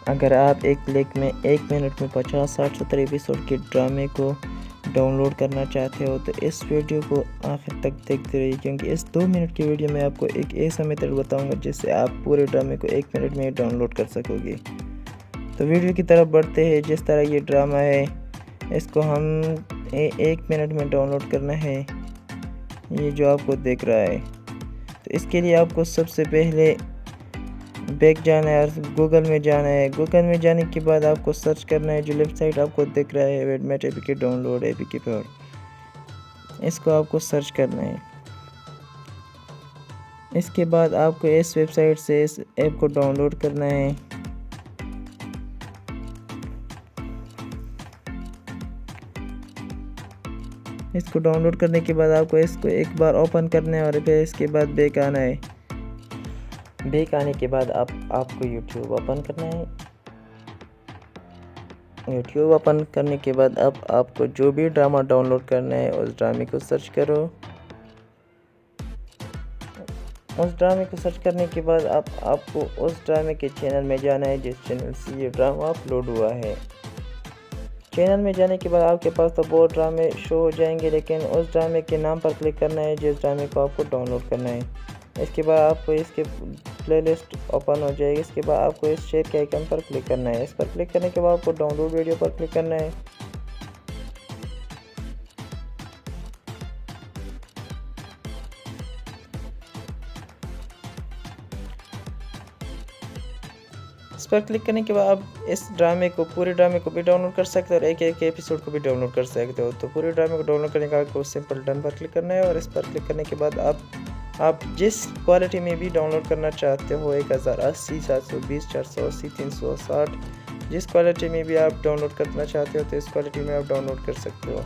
अगर आप एक क्लिक में 1 मिनट में 50, 60, 70 एपिसोड के ड्रामे को डाउनलोड करना चाहते हो तो इस वीडियो को आखिर तक देखते रहिए, क्योंकि इस 2 मिनट की वीडियो में आपको एक ऐसा मेथड बताऊंगा जिससे आप पूरे ड्रामे को 1 मिनट में डाउनलोड कर सकोगे। तो वीडियो की तरफ बढ़ते हैं। जिस तरह ये ड्रामा है इसको हम 1 मिनट में डाउनलोड करना है, ये जो आपको दिख रहा है। तो इसके लिए आपको सबसे पहले बैक जाना है और गूगल में जाना है। गूगल में जाने के बाद आपको सर्च करना है जो वेबसाइट आपको दिख रहा है वेडमेट एपीके डाउनलोड एपीके पर, इसको आपको सर्च करना है। इसके बाद आपको इस वेबसाइट से इस ऐप को डाउनलोड करना है। इसको डाउनलोड करने के बाद आपको इसको एक बार ओपन करना है और फिर इसके बाद बैक आना है। बैक आने के बाद आपको यूट्यूब ओपन करना है। यूट्यूब ओपन करने के बाद अब आपको जो भी ड्रामा डाउनलोड करना है उस ड्रामे को सर्च करो। उस ड्रामे को सर्च करने के बाद आपको उस ड्रामे के चैनल में जाना है जिस चैनल से ये ड्रामा अपलोड हुआ है। चैनल में जाने के बाद आपके पास तो बहुत ड्रामे शो हो जाएंगे, लेकिन उस ड्रामे के नाम पर क्लिक करना है जिस ड्रामे को आपको डाउनलोड करना है। इसके बाद आपको इसके प्लेलिस्ट ओपन हो जाएगी। इसके बाद आपको इस शेयर के आइकन पर क्लिक करना है। इस पर क्लिक करने के बाद आपको डाउनलोड वीडियो पर क्लिक करना है। इस पर क्लिक करने के बाद आप इस ड्रामे को पूरे ड्रामे को भी डाउनलोड कर सकते हो और एक एपिसोड को भी डाउनलोड कर सकते हो। तो पूरे ड्रामे को डाउनलोड करने के बाद आपको सिंपल डन पर क्लिक करना है और इस पर क्लिक करने के बाद आप जिस क्वालिटी में भी डाउनलोड करना चाहते हो 1080, 720, 480, 360, जिस क्वालिटी में भी आप डाउनलोड करना चाहते हो तो इस क्वालिटी में आप डाउनलोड कर सकते हो।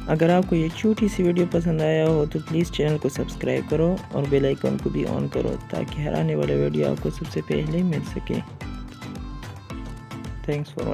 अगर आपको ये छोटी सी वीडियो पसंद आया हो तो प्लीज़ चैनल को सब्सक्राइब करो और बेल आइकन को भी ऑन करो ताकि हर आने वाला वीडियो आपको सबसे पहले मिल सके। Thanks for